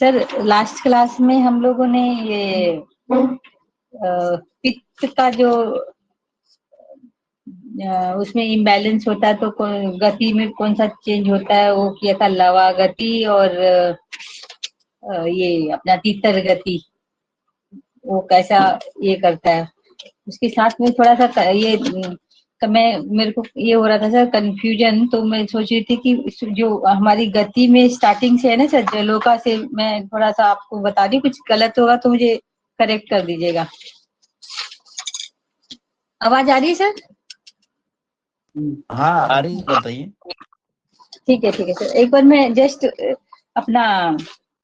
Sir last class में हम लोगों ने ये पित्त का जो उसमें इम्बैलेंस होता है तो गति में कौन सा चेंज होता है वो किया था, लवा गति और ये अपना तीतर गति वो कैसा ये करता है। उसके साथ में थोड़ा सा ये मेरे को ये हो रहा था सर कंफ्यूजन, तो मैं सोच रही थी कि जो हमारी गति में स्टार्टिंग से है ना सर, जलोका से, मैं थोड़ा सा आपको बता दी, कुछ गलत होगा तो मुझे करेक्ट कर दीजिएगा। आवाज आ रही है सर? हाँ आ रही, बताइए। ठीक है सर, एक बार मैं जस्ट अपना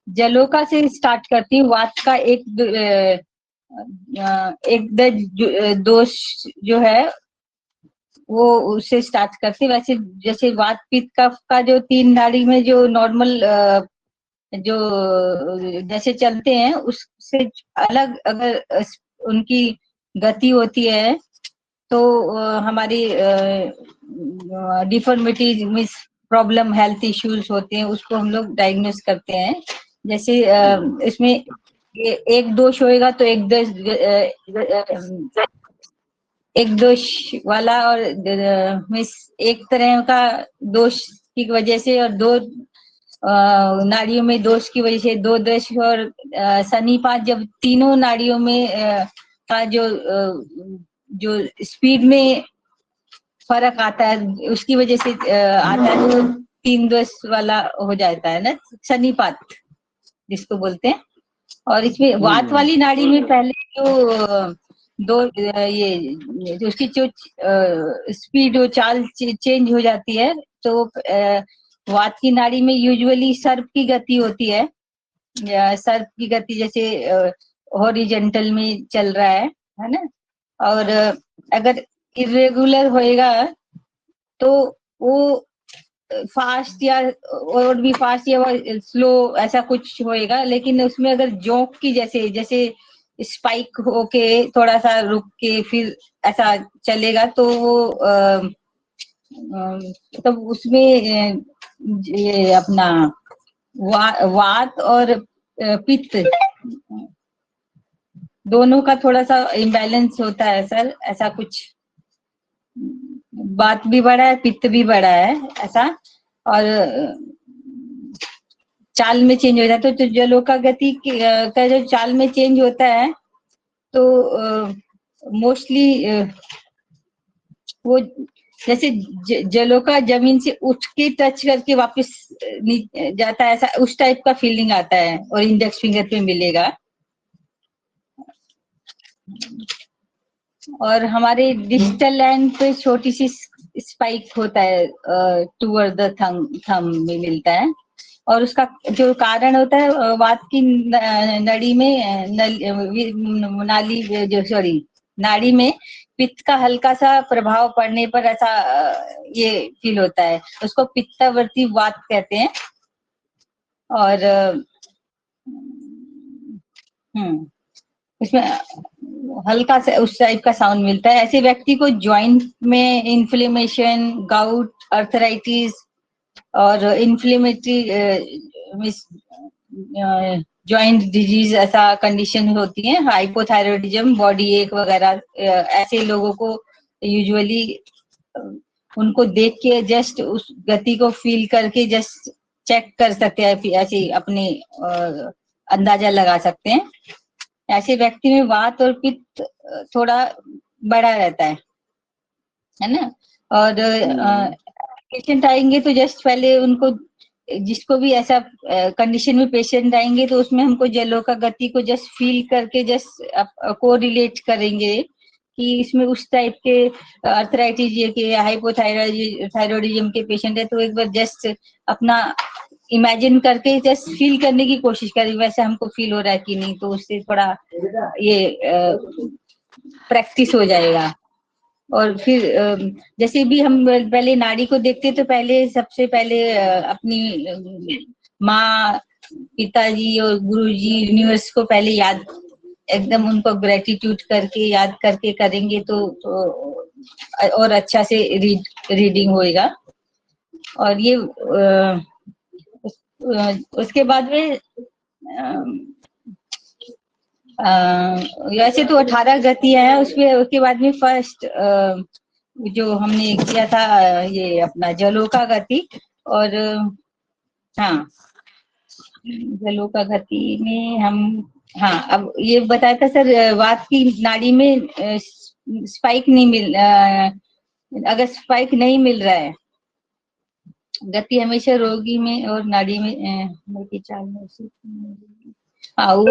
जलोका से स्टार्ट करती हूँ। वात का दोष जो है वो उससे स्टार्ट करती। वैसे जैसे वात पित्त का जो तीन नाड़ी में जो नॉर्मल जो जैसे चलते हैं उससे अलग अगर उनकी गति होती है तो हमारी deformity miss problem health issues होते हैं, उसको हम लोग डायग्नोस करते हैं। जैसे इसमें एक दोष होएगा तो एक दोष वाला और मिस एक तरह का दोष की वजह से और दो नाड़ियों में दोष की वजह से दो दोष और सन्निपात, जब तीनों नाड़ियों में का जो स्पीड में फर्क आता है उसकी वजह से आता है तो तीन दोष वाला हो जाता है ना, सन्निपात जिसको बोलते हैं। और इसमें वात वाली नाड़ी में पहले जो दो ये जो उसकी जो स्पीड और चाल चेंज हो जाती है, तो वात की नाड़ी में यूजुअली सर्प की गति होती है, सर्प की गति जैसे हॉरिजेंटल में चल रहा है ना। और अगर इरेगुलर होएगा तो वो फास्ट या और भी फास्ट या स्लो ऐसा कुछ होएगा। लेकिन उसमें अगर जोंक की जैसे स्पाइक होके थोड़ा सा रुक के फिर ऐसा चलेगा तो वो तब उसमें ये अपना वात और पित्त दोनों का थोड़ा सा इम्बैलेंस होता है सर। ऐसा कुछ वात भी बड़ा है, पित्त भी बड़ा है ऐसा, और चाल में चेंज हो जाता है। तो जलोका गति का जो चाल में चेंज होता है तो मोस्टली वो जैसे जलोका जमीन से उठ के टच करके वापस जाता है, ऐसा उस टाइप का फीलिंग आता है और इंडेक्स फिंगर पे मिलेगा। और हमारे डिजिटल एंड पे छोटी सी स्पाइक होता है टूवर्ड द थंब में मिलता है। और उसका जो कारण होता है वात की नड़ी में नाड़ी में पित्त का हल्का सा प्रभाव पड़ने पर ऐसा ये फील होता है, उसको पित्तावर्ती वात कहते हैं। और इसमें हल्का सा उस टाइप का साउंड मिलता है। ऐसे व्यक्ति को जॉइंट में इन्फ्लेमेशन, गाउट, अर्थराइटिस और इन्फ्लेमेटरी जॉइंट डिजीज ऐसा कंडीशन होती है, हाइपोथायरॉयडिज्म, बॉडी एक वगैरह, ऐसे लोगों को यूजुअली उनको देख के जस्ट उस गति को फील करके जस्ट चेक कर सकते हैं, ऐसे अपने अंदाजा लगा सकते हैं। ऐसे व्यक्ति में वात और पित्त थोड़ा बड़ा रहता है ना। और पेशेंट आएंगे तो जस्ट पहले उनको, जिसको भी ऐसा कंडीशन में पेशेंट आएंगे तो उसमें हमको जलोका गति को जस्ट फील करके जस्ट को रिलेट करेंगे कि इसमें उस टाइप के अर्थराइटिस के हाइपोथायरॉयडिज्म के पेशेंट है, तो एक बार जस्ट अपना इमेजिन करके जस्ट फील करने की कोशिश करें वैसे हमको फील हो रहा है कि नहीं, तो उससे थोड़ा ये प्रैक्टिस हो जाएगा। और फिर जैसे भी हम पहले नाड़ी को देखते तो पहले सबसे पहले अपनी माँ, पिताजी और गुरुजी, यूनिवर्स को पहले याद, एकदम उनको ग्रेटिट्यूड करके याद करके करेंगे तो और अच्छा से रीडिंग होएगा। और ये उसके बाद में वैसे तो 18 गतियां हैं उसमें, उसके बाद में फर्स्ट जो हमने किया था ये अपना जलोका गति, और हाँ जलोका गति में हम, हाँ अब ये बताया था सर, वात की नाड़ी में स्पाइक नहीं अगर स्पाइक नहीं मिल रहा है, गति हमेशा रोगी में और नाड़ी में की चाल में, हाँ वो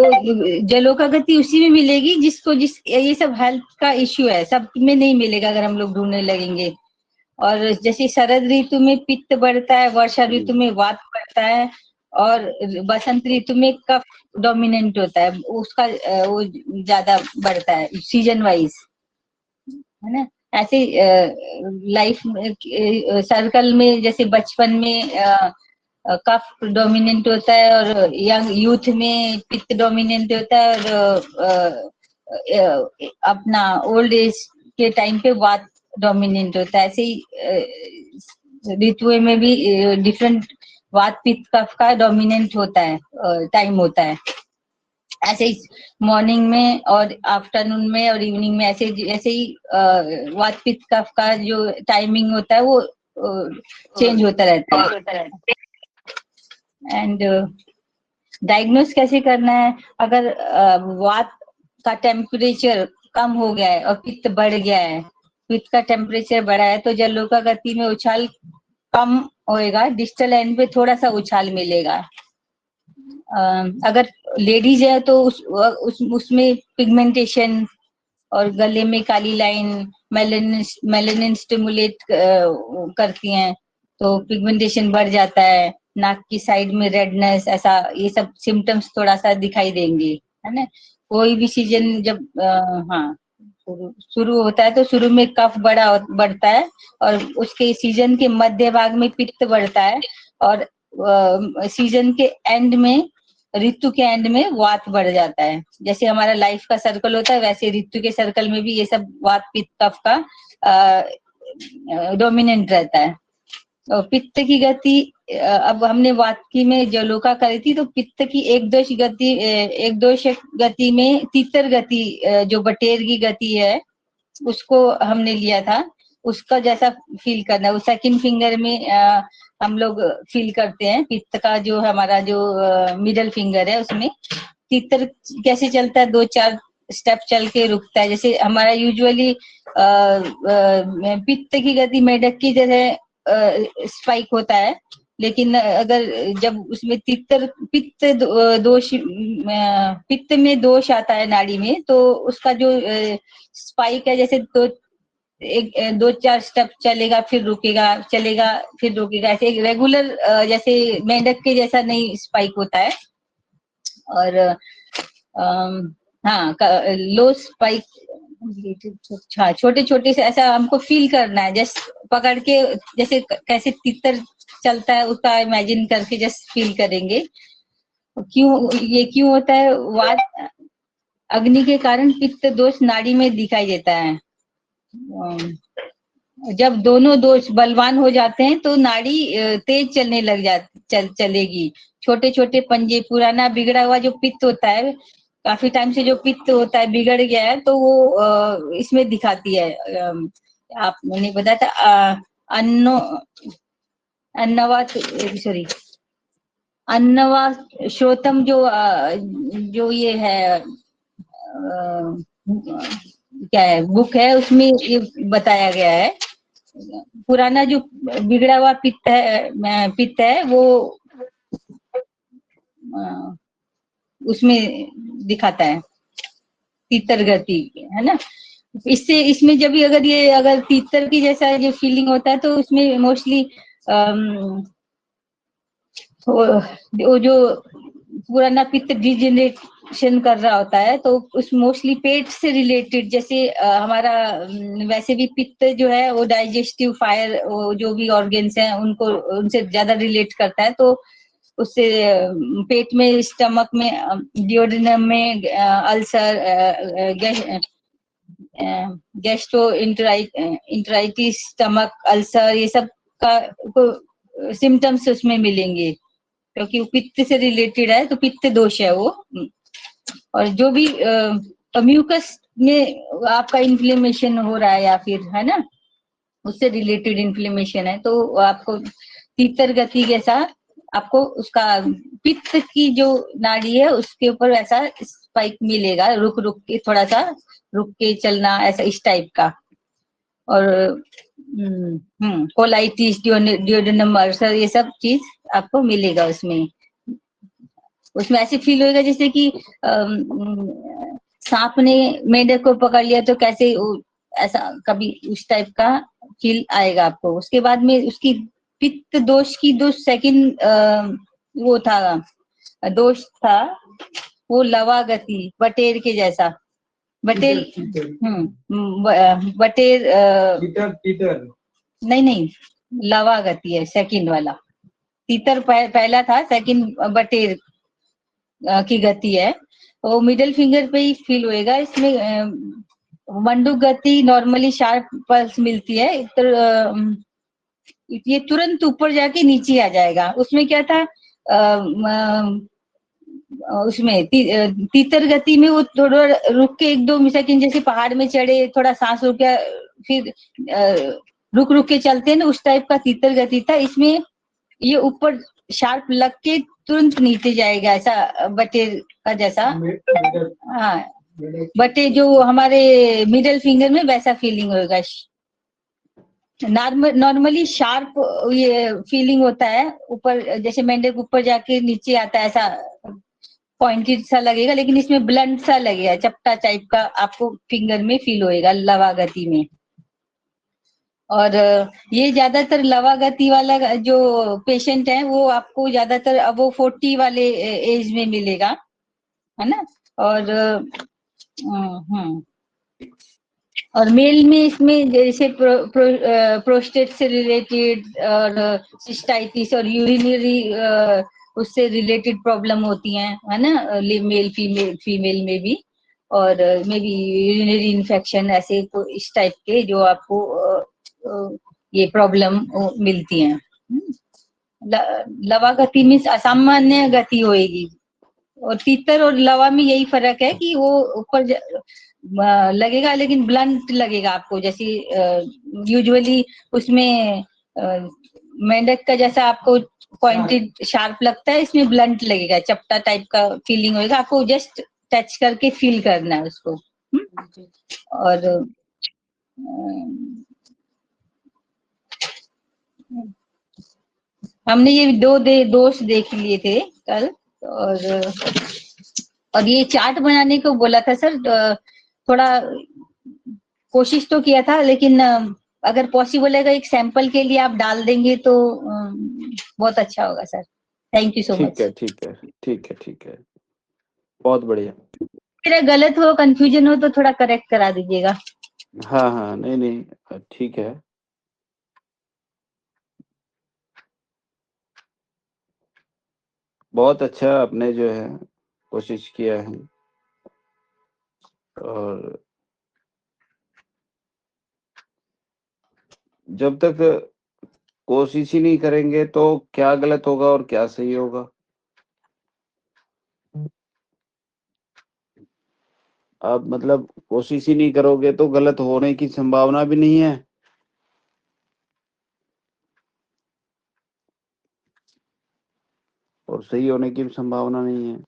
जलोका गति उसी में मिलेगी जिसको ये सब हेल्थ का इश्यू है, सब में नहीं मिलेगा अगर हम लोग ढूंढने लगेंगे। और जैसे शरद ऋतु में पित्त बढ़ता है, वर्षा ऋतु में वात बढ़ता है, और बसंत ऋतु में कफ डोमिनेंट होता है, उसका वो ज्यादा बढ़ता है सीजन वाइज, है ना। ऐसे लाइफ सर्कल में जैसे बचपन में कफ डोमिनेंट होता है, और यंग यूथ में पित्त डोमिनेंट होता है, और अपना ओल्ड एज के टाइम पे वात डोमिनेंट होता है। ऐसे ही ऋतुओं में भी डिफरेंट वात पित्त कफ का डोमिनेंट होता है, टाइम होता है। ऐसे ही मॉर्निंग में और आफ्टरनून में और इवनिंग में ऐसे ऐसे ही वात पित्त कफ का जो टाइमिंग होता है वो चेंज होता रहता है। एंड डायग्नोस कैसे करना है, अगर वात का टेम्परेचर कम हो गया है और पित्त बढ़ गया है, पित्त का टेम्परेचर बढ़ा है तो जलोका गति में उछाल कम होएगा, डिस्टल एंड पे थोड़ा सा उछाल मिलेगा। अगर लेडीज है तो उसमें पिगमेंटेशन और गले में काली लाइन, मेलेनिन स्टिमुलेट करती हैं तो पिगमेंटेशन बढ़ जाता है, नाक की साइड में रेडनेस, ऐसा ये सब सिम्टम्स थोड़ा सा दिखाई देंगे, है ना। कोई भी सीजन जब हाँ शुरू होता है तो शुरू में कफ बढ़ता है, और उसके सीजन के मध्य भाग में पित्त बढ़ता है, और सीजन के एंड में, ऋतु के एंड में वात बढ़ जाता है। जैसे हमारा लाइफ का सर्कल होता है वैसे ऋतु के सर्कल में भी ये सब वात पित्त कफ का डोमिनेंट रहता है। और पित्त की गति, अब हमने वात की में जलोका करी थी, तो पित्त की एक दोष गति में तीतर गति, जो बटेर की गति है उसको हमने लिया था, उसका जैसा फील करना है। वो सेकंड फिंगर में हम लोग फील करते हैं पित्त का, जो हमारा जो मिडल फिंगर है उसमें तीतर कैसे चलता है, 2-4 स्टेप चल के रुकता है। जैसे हमारा यूजुअली पित्त की गति मेढक की तरह स्पाइक होता है, लेकिन अगर जब उसमें पित्त में दोष आता है नाड़ी में, तो उसका जो स्पाइक है, जैसे 2-4 स्टेप चलेगा फिर रुकेगा, चलेगा फिर रुकेगा, ऐसे एक रेगुलर जैसे मेंढक के जैसा नहीं स्पाइक होता है। और हाँ लो स्पाइक, छोटे छोटे से ऐसा हमको फील करना है, जस्ट पकड़ के जैसे कैसे तीतर चलता है उसका इमेजिन करके जस्ट फील करेंगे। क्यों होता है, वात अग्नि के कारण पित्त दोष नाड़ी में दिखाई देता है। जब दोनों दोष बलवान हो जाते हैं तो नाड़ी तेज चलने लग चलेगी। छोटे छोटे पंजे, पुराना बिगड़ा हुआ जो पित्त होता है, काफी टाइम से जो पित्त होता है बिगड़ गया है, तो वो इसमें दिखाती है। आप मैंने बताया था अन्नवा श्रोतम, जो ये है क्या है बुक है, उसमें ये बताया गया है। पुराना जो बिगड़ा हुआ पित्त है वो उसमें दिखाता है तीतर गति, है ना। इसमें जब भी अगर तीतर की जैसा जो फीलिंग होता है तो उसमें मोस्टली वो जो पुराना पित्त डिजेनरेशन कर रहा होता है, तो उस मोस्टली पेट से रिलेटेड, जैसे हमारा वैसे भी पित्त जो है वो डाइजेस्टिव फायर, जो भी ऑर्गन्स हैं उनसे ज्यादा रिलेट करता है, तो उससे पेट में, स्टमक में, डिओडिनम में अल्सर, गैस्ट्रो इंटराइटिस, स्टमक अल्सर, ये सब का सिम्टम्स उसमें मिलेंगे। क्योंकि वो पित्त से रिलेटेड है, तो पित्त दोष है वो। और जो भी म्यूकस में आपका इन्फ्लेमेशन हो रहा है या फिर है ना, उससे रिलेटेड इन्फ्लेमेशन है, तो आपको तीतर गति जैसा आपको उसका पित्त की जो नाड़ी है उसके ऊपर ऐसा स्पाइक मिलेगा, रुक रुक के, थोड़ा सा रुक के चलना, ऐसा इस टाइप का। और कोलाइटिस, डियोडेनम अल्सर, ये सब चीज आपको मिलेगा उसमें। उसमें ऐसे फील होगा जैसे कि सांप ने मेंढक को पकड़ लिया, तो कैसे ऐसा कभी उस टाइप का फील आएगा आपको। उसके बाद में उसकी पित्त दोष की जो सेकंड वो था, दोष था, वो लवा गति, बटेर के जैसा। बटेर, बटेर, नहीं नहीं, लवा गति है सेकंड वाला। तीतर पहला था, सेकंड बटेर की गति है। वो मिडिल फिंगर पे ही फील होएगा। इसमें मंडूक गति नॉर्मली शार्प पल्स मिलती है, ये तुरंत ऊपर जाके नीचे आ जाएगा। उसमें क्या था, उसमें तीतर गति में वो थोड़ा रुक के 1-2 सेकंड, जैसे पहाड़ में चढ़े, थोड़ा सांस रुक गया, फिर रुक रुक के चलते हैं ना, उस टाइप का तीतर गति था। इसमें ये ऊपर शार्प लग के तुरंत नीचे जाएगा, ऐसा बटेर का जैसा। हाँ, बटे जो हमारे मिडिल फिंगर में वैसा फीलिंग होगा। नॉर्मली शार्प ये फीलिंग होता है ऊपर, जैसे मेंढक ऊपर जाके नीचे आता है, ऐसा पॉइंटेड सा लगेगा, लेकिन इसमें ब्लंट सा लगेगा, चपटा टाइप का आपको फिंगर में फील होएगा लवा गति में। और ये ज्यादातर लवा गति वाला जो पेशेंट है, वो आपको ज्यादातर अब वो 40 वाले एज में मिलेगा, है ना। और और मेल में इसमें जैसे प्रोस्टेट से रिलेटेड और सिस्टाइटिस और यूरिनरी उससे रिलेटेड प्रॉब्लम होती हैं, है ना, मेल फीमेल में भी। और मे बी यूरिनरी इन्फेक्शन, ऐसे इस टाइप के जो आपको ये प्रॉब्लम मिलती हैं। लवा गति में असामान्य गति होएगी। और तीतर और लवा में यही फर्क है कि वो ऊपर लगेगा, लेकिन ब्लंट लगेगा आपको, जैसे यूजुअली उसमें मेंढक का जैसा आपको पॉइंटेड शार्प लगता है, इसमें ब्लंट लगेगा, चपटा टाइप का फीलिंग होएगा। आपको जस्ट टच करके फील करना है उसको। और हमने ये दोष देख लिए थे कल। और ये चार्ट बनाने को बोला था सर, थोड़ा कोशिश तो किया था, लेकिन अगर पॉसिबल है एक सैंपल के लिए आप डाल देंगे तो बहुत अच्छा होगा sir. Thank you so much. ठीक है, ठीक है, ठीक है, बहुत बढ़िया। मेरा गलत हो, कंफ्यूजन हो तो थोड़ा करेक्ट करा दीजिएगा। हाँ हाँ, नहीं नहीं, ठीक है। बहुत अच्छा आपने जो है कोशिश किया है। और जब तक कोशिश ही नहीं करेंगे तो क्या गलत होगा और क्या सही होगा। आप मतलब कोशिश ही नहीं करोगे तो गलत होने की संभावना भी नहीं है, और सही होने की भी संभावना नहीं है।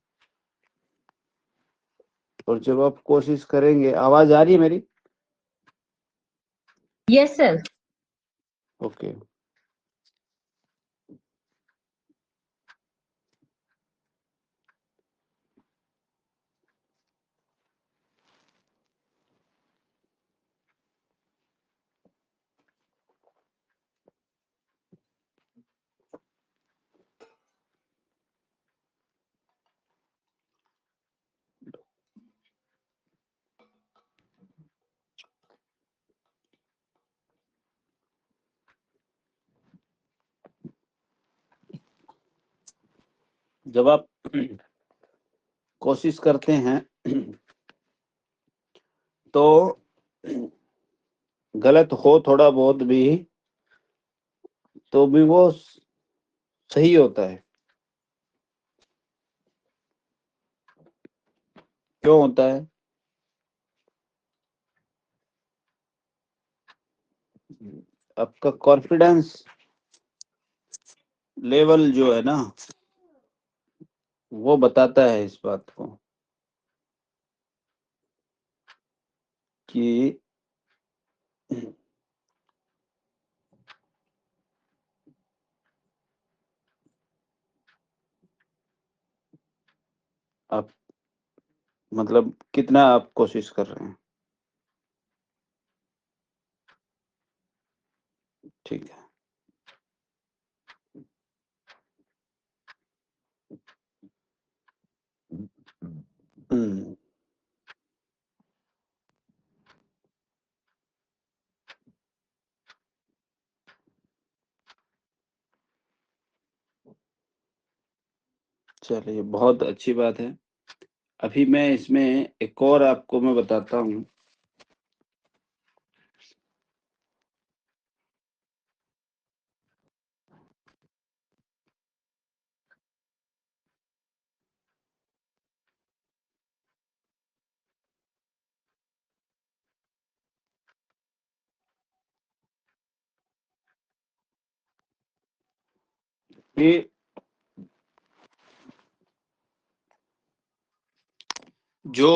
और जब आप कोशिश करेंगे, आवाज आ रही है मेरी? Yes sir. ओके। जब आप कोशिश करते हैं तो गलत हो थोड़ा बहुत भी, तो भी वो सही होता है। क्यों होता है? आपका कॉन्फिडेंस लेवल जो है ना, वो बताता है इस बात को कि आप मतलब कितना आप कोशिश कर रहे हैं। ठीक है। हम्म। चलिए, बहुत अच्छी बात है। अभी मैं इसमें एक और आपको मैं बताता हूँ। कि जो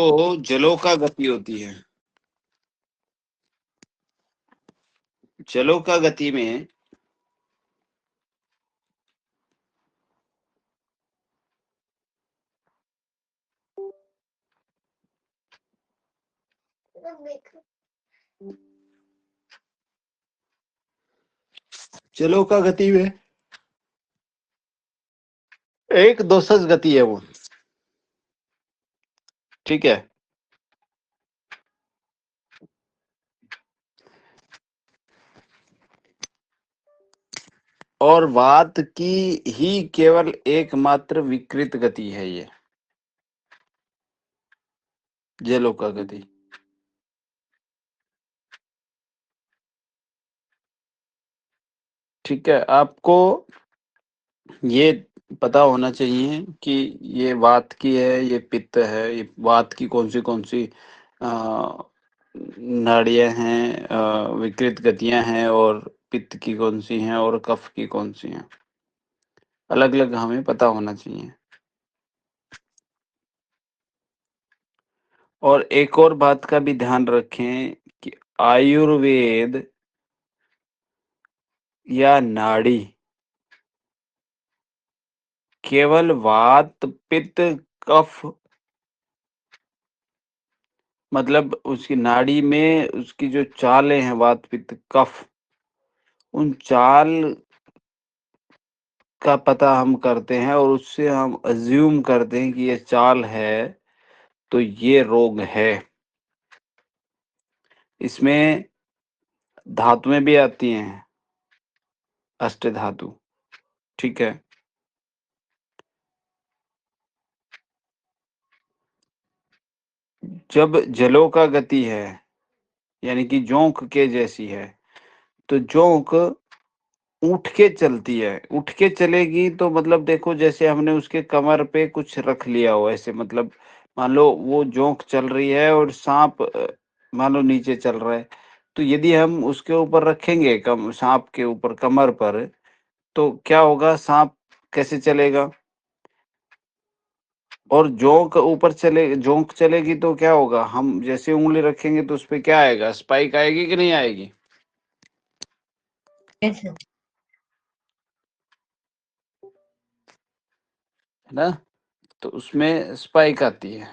जलों का गति होती है, जलों का गति में जलों का गति में एक दोसज गति है वो। ठीक है। और वात की ही केवल एकमात्र विकृत गति है ये, जलों का गति। ठीक है। आपको ये पता होना चाहिए कि ये वात की है, ये पित्त है, ये वात की कौन सी नाड़ियां हैं, विकृत गतियां हैं, और पित्त की कौन सी हैं, और कफ की कौन सी हैं। अलग अलग हमें पता होना चाहिए। और एक और बात का भी ध्यान रखें कि आयुर्वेद या नाड़ी केवल वात पित्त कफ, मतलब उसकी नाड़ी में उसकी जो चालें हैं, वात पित्त कफ, उन चाल का पता हम करते हैं और उससे हम अज्यूम करते हैं कि ये चाल है तो ये रोग है। इसमें धातुएं भी आती हैं, अष्ट धातु। ठीक है। जब जलों का गति है, यानी कि जोंक के जैसी है, तो जोंक उठ के चलती है। उठ के चलेगी तो मतलब देखो, जैसे हमने उसके कमर पे कुछ रख लिया हो ऐसे, मतलब मान लो वो जोंक चल रही है और सांप मान लो नीचे चल रहा है, तो यदि हम उसके ऊपर रखेंगे, कम सांप के ऊपर कमर पर, तो क्या होगा, सांप कैसे चलेगा। और जोंक चलेगी तो क्या होगा, हम जैसे उंगली रखेंगे तो उस पे क्या आएगा, स्पाइक आएगी कि नहीं आएगी, Yes, sir. है ना। तो उसमें स्पाइक आती है।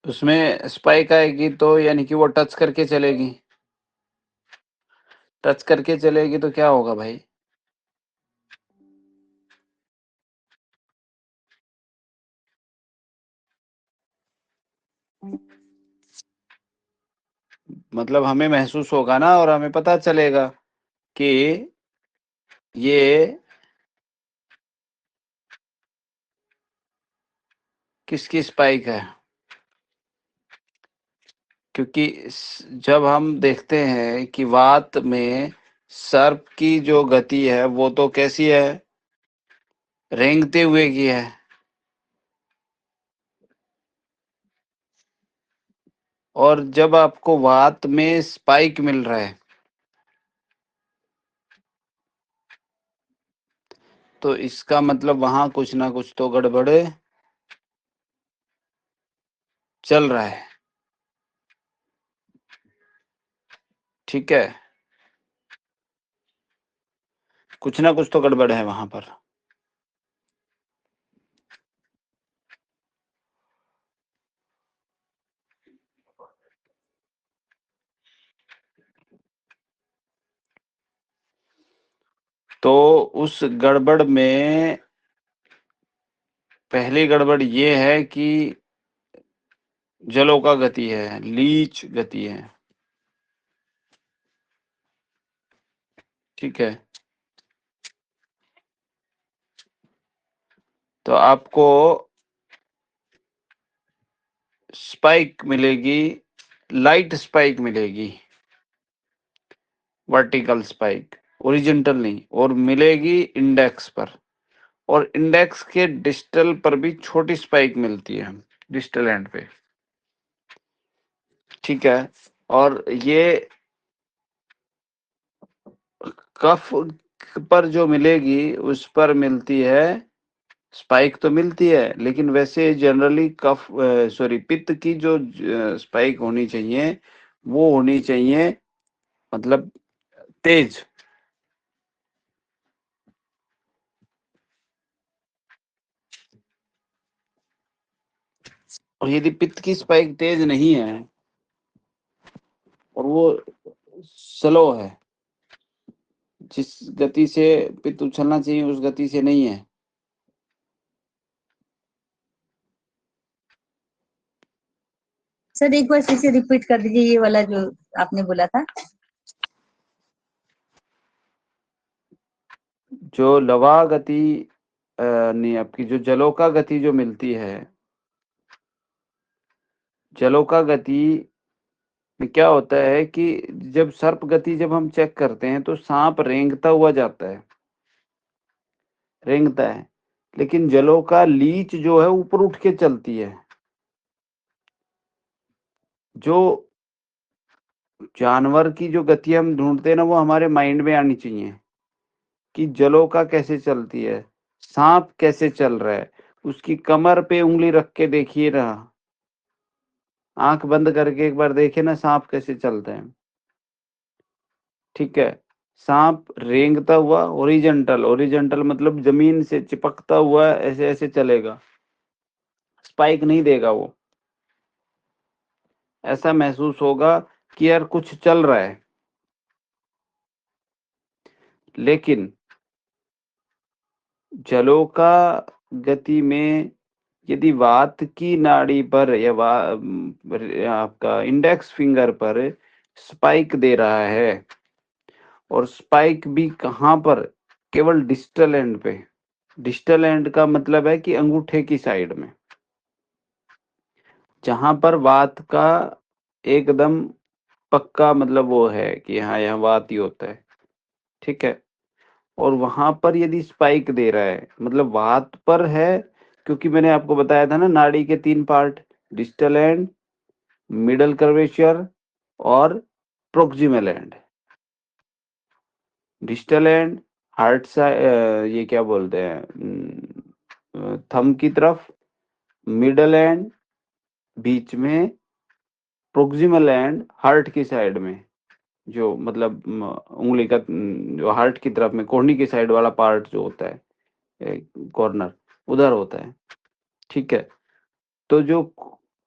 उसमें स्पाइक आएगी तो यानी कि वो टच करके चलेगी। टच करके चलेगी तो क्या होगा भाई, मतलब हमें महसूस होगा ना, और हमें पता चलेगा कि ये किसकी स्पाइक है। क्योंकि जब हम देखते हैं कि वात में सर्प की जो गति है वो तो कैसी है, रेंगते हुए की है, और जब आपको वात में स्पाइक मिल रहा है तो इसका मतलब वहां कुछ ना कुछ तो गड़बड़ चल रहा है। ठीक है, कुछ ना कुछ तो गड़बड़ है वहां पर। तो उस गड़बड़ में पहली गड़बड़ ये है कि जलों का गति है, लीच गति है। ठीक है, तो आपको स्पाइक मिलेगी, लाइट स्पाइक मिलेगी, वर्टिकल स्पाइक, ओरिजेंटल नहीं, और मिलेगी इंडेक्स पर, और इंडेक्स के डिस्टल पर भी छोटी स्पाइक मिलती है, डिस्टल एंड पे। ठीक है, और ये कफ पर जो मिलेगी उस पर मिलती है स्पाइक, तो मिलती है, लेकिन वैसे जनरली कफ सॉरी पित्त की जो स्पाइक होनी चाहिए वो होनी चाहिए मतलब तेज। और यदि पित्त की स्पाइक तेज नहीं है और वो स्लो है, जिस गति से पित्त उछलना चाहिए उस गति से नहीं है, सर एक बार फिर से रिपीट कर दीजिए ये वाला जो आपने बोला था। जो लवा गति नहीं, आपकी जो जलोका गति जो मिलती है, जलोका गति में क्या होता है कि जब सर्प गति जब हम चेक करते हैं तो सांप रेंगता हुआ जाता है, रेंगता है, लेकिन जलों का लीच जो है ऊपर उठ के चलती है। जो जानवर की जो गति हम ढूंढते हैं ना वो हमारे माइंड में आनी चाहिए कि जलों का कैसे चलती है, सांप कैसे चल रहा है, उसकी कमर पे उंगली रख के देखिए ना, आंख बंद करके एक बार देखिए ना सांप कैसे चलते हैं। ठीक है, सांप रेंगता हुआ, ओरिजेंटल, ओरिजेंटल मतलब जमीन से चिपकता हुआ ऐसे ऐसे चलेगा, स्पाइक नहीं देगा वो। ऐसा महसूस होगा कि यार कुछ चल रहा है, लेकिन जलों का गति में यदि वात की नाड़ी पर या आपका इंडेक्स फिंगर पर स्पाइक दे रहा है, और स्पाइक भी कहाँ पर, केवल डिस्टल एंड पे। डिस्टल एंड का मतलब है कि अंगूठे की साइड में, जहां पर वात का एकदम पक्का मतलब वो है कि हाँ यहाँ वात ही होता है। ठीक है, और वहां पर यदि स्पाइक दे रहा है मतलब वात पर है, क्योंकि मैंने आपको बताया था ना नाड़ी के 3 part, distal end, middle curvature और प्रोक्सिमल एंड। डिस्टल एंड हार्ट सा ये क्या बोलते हैं, थंब की तरफ, मिडल एंड बीच में, प्रोक्सिमल एंड हार्ट की साइड में, जो मतलब उंगली का जो हार्ट की तरफ में कोहनी की साइड वाला पार्ट जो होता है, कॉर्नर उधर होता है। ठीक है, तो जो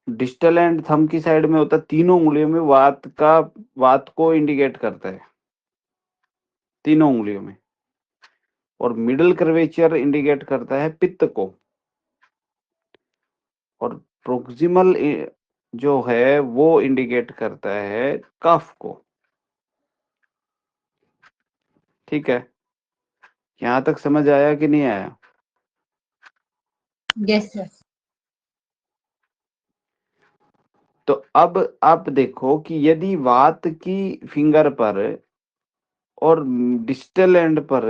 डिस्टल एंड थंब की साइड में होता है, तीनों उंगलियों में वात को इंडिकेट करता है, तीनों उंगलियों में, और मिडल कर्वेचर इंडिकेट करता है पित्त को, और प्रोक्सिमल जो है वो इंडिकेट करता है कफ को। ठीक है, यहाँ तक समझ आया कि नहीं आया? Yes sir. तो अब आप देखो कि यदि वात की फिंगर पर और डिस्टल एंड पर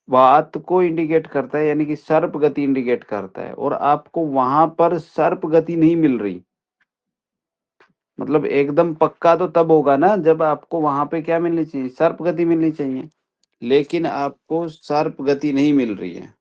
वात को इंडिकेट करता है, यानी कि सर्प गति इंडिकेट करता है, और आपको वहां पर सर्प गति नहीं मिल रही, मतलब एकदम पक्का तो तब होगा ना जब आपको वहां पे क्या मिलनी चाहिए, सर्प गति मिलनी चाहिए, लेकिन आपको सर्प गति नहीं मिल रही है।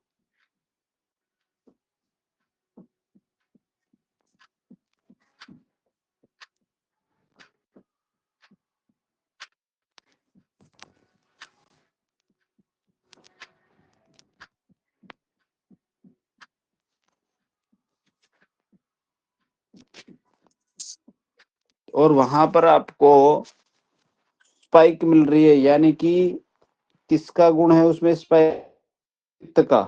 और वहां पर आपको स्पाइक मिल रही है, यानी कि किसका गुण है उसमें, स्पाइक, पित्त का।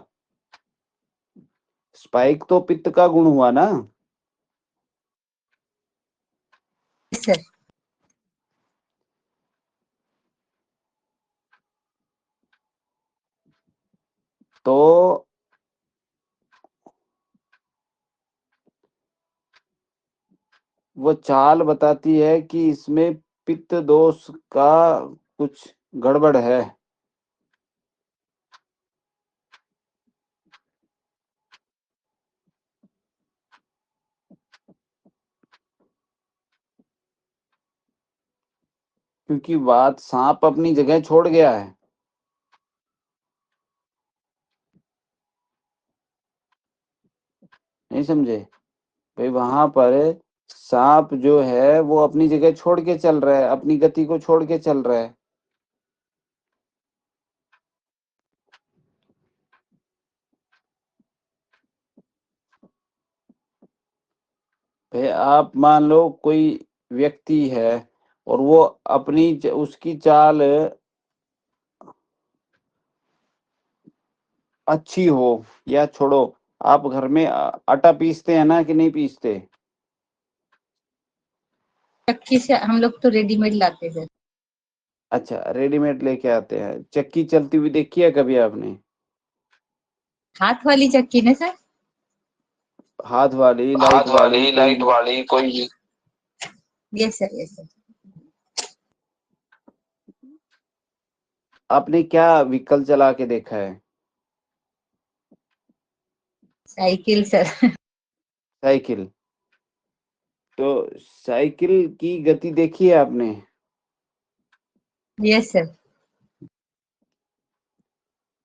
स्पाइक तो पित्त का गुण हुआ ना। Yes sir. तो वो चाल बताती है कि इसमें पित्त दोष का कुछ गड़बड़ है। क्योंकि बात सांप अपनी जगह छोड़ गया है। नहीं समझे भाई? वहां पर सांप जो है वो अपनी जगह छोड़ के चल रहा है, अपनी गति को छोड़ के चल रहा है। भाई आप मान लो कोई व्यक्ति है और वो अपनी उसकी चाल अच्छी हो, या छोड़ो, आप घर में आटा पीसते हैं ना कि नहीं पीसते? चक्की से हम लोग तो रेडीमेड लाते हैं सर। अच्छा, रेडीमेड लेके आते हैं। चक्की चलती हुई देखी है कभी आपने? हाथ वाली चक्की ना सर? हाथ वाली, लाइट हाथ वाली, वाली, कोई लाइट भी? वाली, कोई भी? Yes sir, yes sir. आपने क्या व्हीकल चला के देखा है? Cycle sir. साइकिल। तो साइकिल की गति देखी है आपने? Yes sir.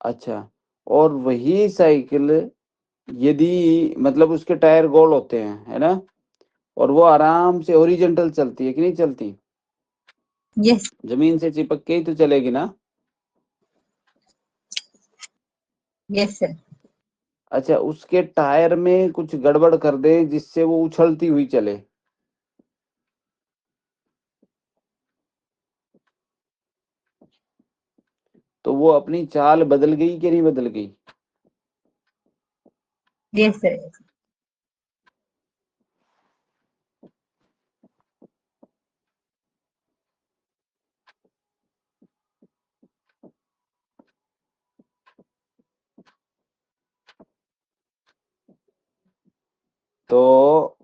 अच्छा, और वही साइकिल यदि मतलब उसके टायर गोल होते हैं, है ना, और वो आराम से हॉरिजॉन्टल चलती है कि नहीं चलती? यस। जमीन से चिपक के ही तो चलेगी ना। Yes sir. अच्छा, उसके टायर में कुछ गड़बड़ कर दे जिससे वो उछलती हुई चले, तो वो अपनी चाल बदल गई कि नहीं बदल गई? Yes sir. तो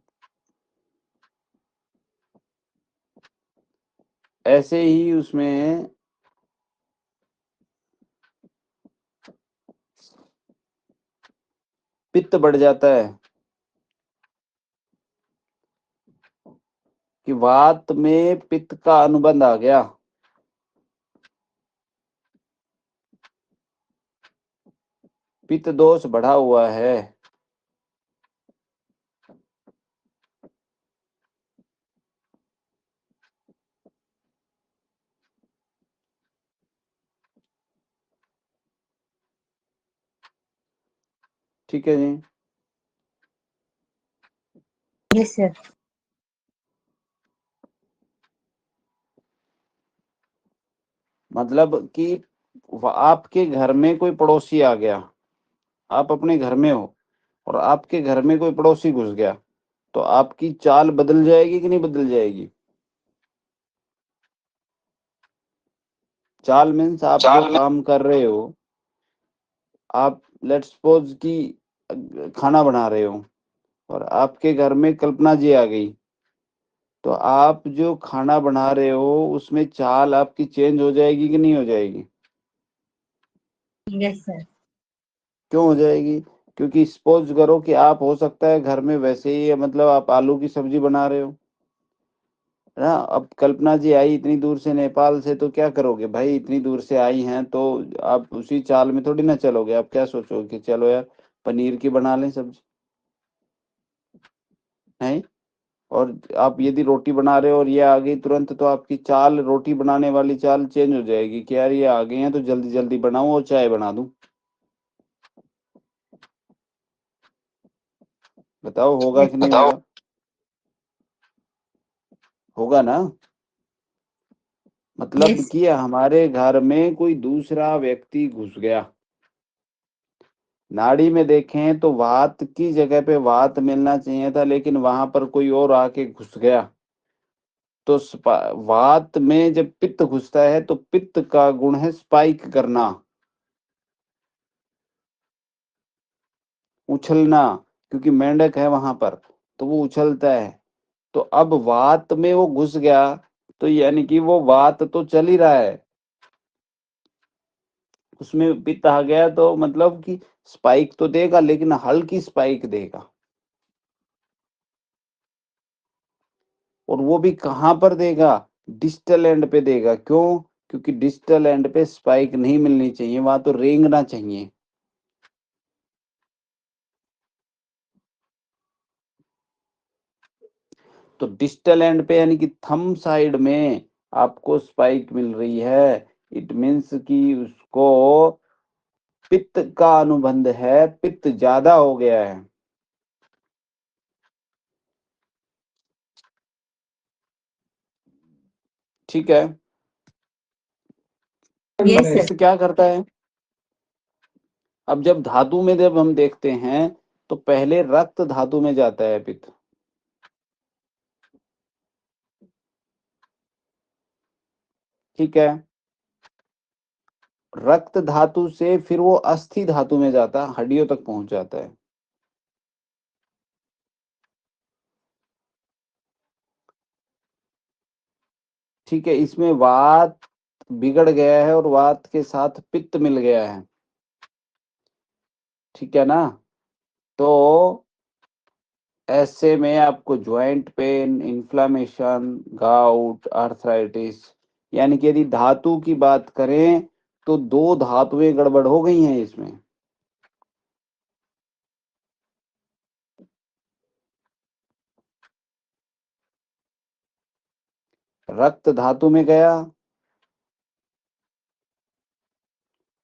ऐसे ही उसमें पित्त बढ़ जाता है कि वात में पित्त का अनुबंध आ गया। पित्त दोष बढ़ा हुआ है। ठीक है जी। Yes sir. मतलब कि आपके घर में कोई पड़ोसी आ गया, आप अपने घर में हो और आपके घर में कोई पड़ोसी घुस गया, तो आपकी चाल बदल जाएगी कि नहीं बदल जाएगी? चाल मीन्स आप जो काम कर रहे हो, आप लेट्स सपोज कि खाना बना रहे हो और आपके घर में कल्पना जी आ गई, तो आप जो खाना बना रहे हो उसमें चाल आपकी चेंज हो जाएगी कि नहीं हो जाएगी? Yes sir. क्यों हो जाएगी? क्योंकि सपोज करो कि आप हो सकता है घर में वैसे ही मतलब आप आलू की सब्जी बना रहे हो, है ना। अब कल्पना जी आई इतनी दूर से नेपाल से, तो क्या करोगे भाई, इतनी दूर से आई हैं तो आप उसी चाल में थोड़ी ना चलोगे। आप क्या सोचोगे कि चलो यार पनीर की बना लें सब्जी, नहीं। और आप यदि रोटी बना रहे हो और ये आ गई तुरंत, तो आपकी चाल, रोटी बनाने वाली चाल चेंज हो जाएगी कि यार ये आ गए हैं तो जल्दी जल्दी बनाऊं और चाय बना दूं। बताओ होगा कि नहीं होगा? होगा ना। मतलब यस। कि हमारे घर में कोई दूसरा व्यक्ति घुस गया, नाड़ी में देखें तो वात की जगह पे वात मिलना चाहिए था, लेकिन वहां पर कोई और आके घुस गया। तो वात में जब पित्त घुसता है तो पित्त का गुण है स्पाइक करना, उछलना, क्योंकि मेंढक है वहां पर तो वो उछलता है। तो अब वात में वो घुस गया, तो यानी कि वो वात तो चल ही रहा है, उसमें पित्त आ गया, तो मतलब कि स्पाइक तो देगा लेकिन हल्की स्पाइक देगा। और वो भी कहां पर देगा? डिस्टल एंड पे देगा। क्यों? क्योंकि डिस्टल एंड पे स्पाइक नहीं मिलनी चाहिए, वहां तो रेंगना चाहिए। तो डिस्टल एंड पे यानी कि थंब साइड में आपको स्पाइक मिल रही है, इट मीन्स कि उसको पित्त का अनुबंध है, पित्त ज्यादा हो गया है। ठीक है। अब यस सर। पित्त क्या करता है? अब जब धातु में जब हम देखते हैं तो पहले रक्त धातु में जाता है पित्त, ठीक है। रक्त धातु से फिर वो अस्थि धातु में जाता है, हड्डियों तक पहुंच जाता है। ठीक है, इसमें वात बिगड़ गया है और वात के साथ पित्त मिल गया है, ठीक है ना। तो ऐसे में आपको joint pain, inflammation, gout, arthritis, यानी कि यदि धातु की बात करें तो दो धातुएं गड़बड़ हो गई हैं इसमें। रक्त धातु में गया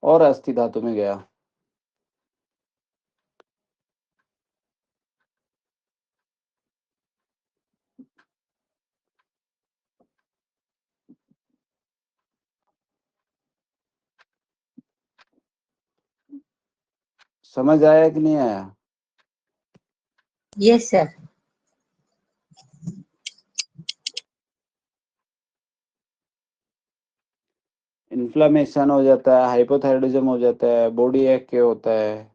और अस्थि धातु में गया। समझ आया कि नहीं आया? Yes sir. इन्फ्लामेशन हो जाता है, हाइपोथायरॉइडिज्म हो जाता है, बॉडी एक के होता है,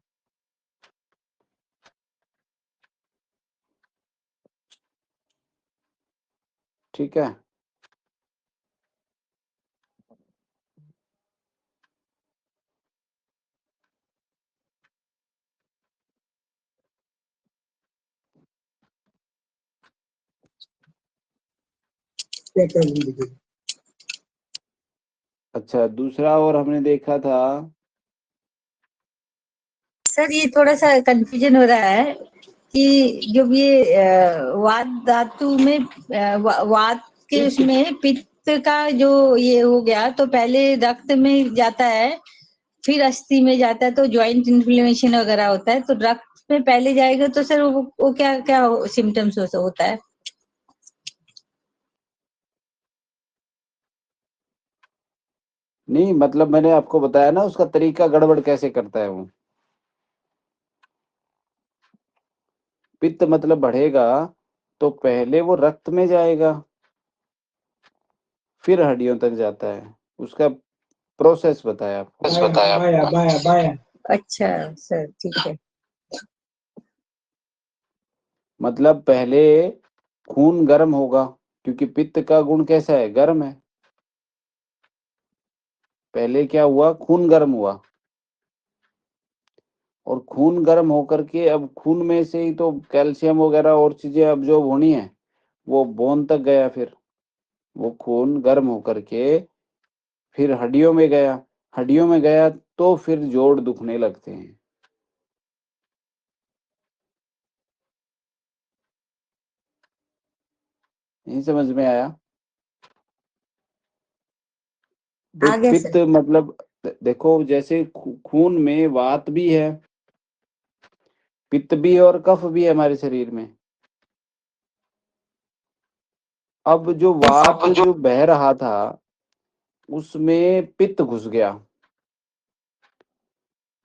ठीक है। अच्छा, दूसरा और हमने देखा था, सर ये थोड़ा सा कंफ्यूजन हो रहा है कि जब ये वात धातु में वात के उसमें पित्त का जो ये हो गया तो पहले रक्त में जाता है, फिर अस्थि में जाता है, तो ज्वाइंट इन्फ्लेमेशन वगैरह होता है। तो रक्त में पहले जाएगा तो सर वो क्या क्या सिम्टम्स होता है? नहीं मतलब मैंने आपको बताया ना उसका तरीका गड़बड़ कैसे करता है वो। पित्त मतलब बढ़ेगा, तो पहले वो रक्त में जाएगा, फिर हड्डियों तक जाता है। उसका प्रोसेस बताया आपको। बाया बाया बाया। अच्छा सर, ठीक है। मतलब पहले खून गर्म होगा, क्योंकि पित्त का गुण कैसा है, गर्म है। पहले क्या हुआ, खून गर्म हुआ, और खून गर्म होकर के अब खून में से ही तो कैल्शियम वगैरह और चीजें अब्जॉर्ब होनी है, वो बोन तक गया, फिर वो खून गर्म होकर के फिर हड्डियों में गया, हड्डियों में गया तो फिर जोड़ दुखने लगते हैं। नहीं समझ में आया? आगे पित्त सर। मतलब देखो, जैसे खून में वात भी है, पित्त भी है और कफ भी है हमारे शरीर में। अब जो वात जो बह रहा था उसमें पित्त घुस गया,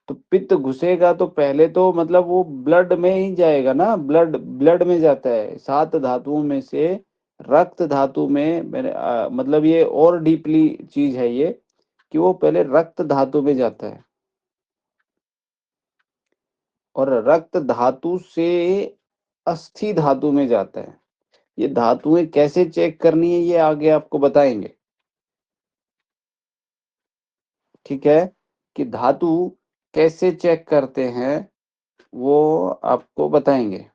तो पित्त घुसेगा तो पहले तो मतलब वो ब्लड में ही जाएगा ना, ब्लड ब्लड में जाता है। 7 धातुओं में से रक्त धातु में मैंने मतलब ये और डीपली चीज है ये, कि वो पहले रक्त धातु में जाता है, और रक्त धातु से अस्थि धातु में जाता है। ये धातुएं कैसे चेक करनी है ये आगे आपको बताएंगे, ठीक है? कि धातु कैसे चेक करते हैं वो आपको बताएंगे।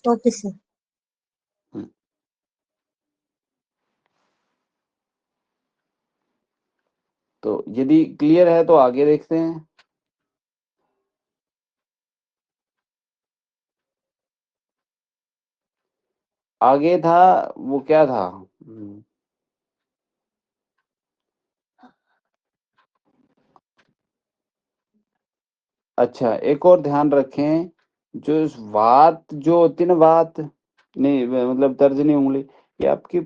Okay sir. हम्म, तो यदि क्लियर है तो आगे देखते हैं। आगे था, वो क्या था? अच्छा, एक और ध्यान रखें, जो इस वात जो होती है ना, वात नहीं मतलब तर्जनी उंगली, ये आपकी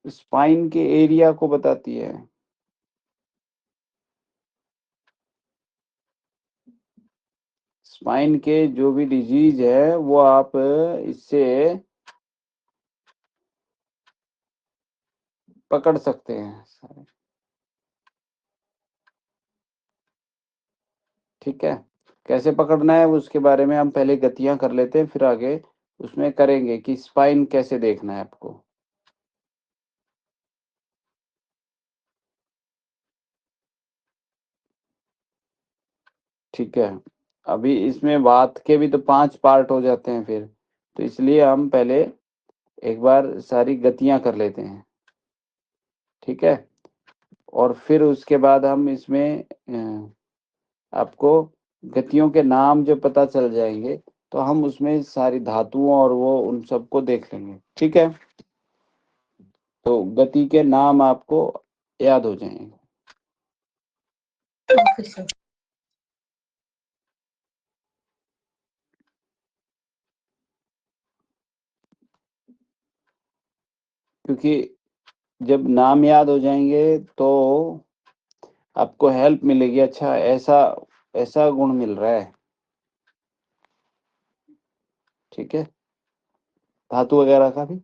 स्पाइन के एरिया को बताती है। स्पाइन के जो भी डिजीज है वो आप इससे पकड़ सकते हैं, ठीक है? कैसे पकड़ना है उसके बारे में हम पहले गतियां कर लेते हैं, फिर आगे उसमें करेंगे कि स्पाइन कैसे देखना है आपको। ठीक है, अभी इसमें वात के भी तो 5 पार्ट हो जाते हैं फिर, तो इसलिए हम पहले एक बार सारी गतियां कर लेते हैं, ठीक है? और फिर उसके बाद हम इसमें आपको गतियों के नाम जब पता चल जाएंगे तो हम उसमें सारी धातुओं और वो उन सबको देख लेंगे, ठीक है? तो गति के नाम आपको याद हो जाएंगे। Okay sir. क्योंकि जब नाम याद हो जाएंगे तो आपको हेल्प मिलेगी, अच्छा ऐसा ऐसा गुण मिल रहा है, ठीक है? धातु वगैरह का भी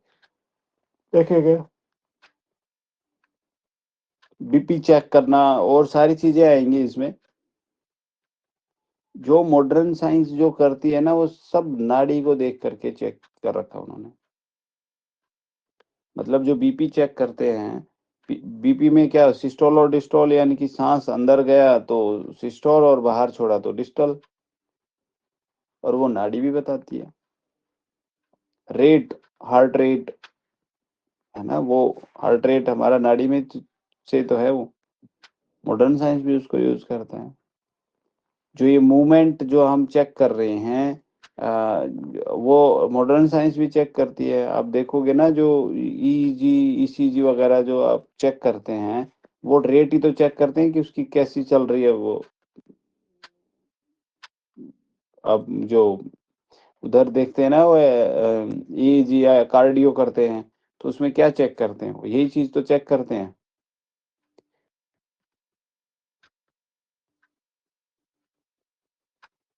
देखेंगे, बीपी चेक करना और सारी चीजें आएंगी इसमें। जो मॉडर्न साइंस जो करती है ना, वो सब नाड़ी को देख करके चेक कर रखा उन्होंने। मतलब जो बीपी चेक करते हैं, बीपी में क्या सिस्टोल और डिस्टोल, यानी कि सांस अंदर गया तो सिस्टोल और बाहर छोड़ा तो डिस्टोल, और वो नाड़ी भी बताती है। रेट, हार्ट रेट है ना, वो हार्ट रेट हमारा नाड़ी में से तो है वो, मॉडर्न साइंस भी उसको यूज करता है। जो ये मूवमेंट जो हम चेक कर रहे हैं वो मॉडर्न साइंस भी चेक करती है। आप देखोगे ना, जो ईजी ईसीजी वगैरह जो आप चेक करते हैं, वो रेट ही तो चेक करते हैं कि उसकी कैसी चल रही है वो। अब जो उधर देखते हैं ना, वो ईजी या कार्डियो करते हैं, तो उसमें क्या चेक करते हैं, वो यही चीज तो चेक करते हैं।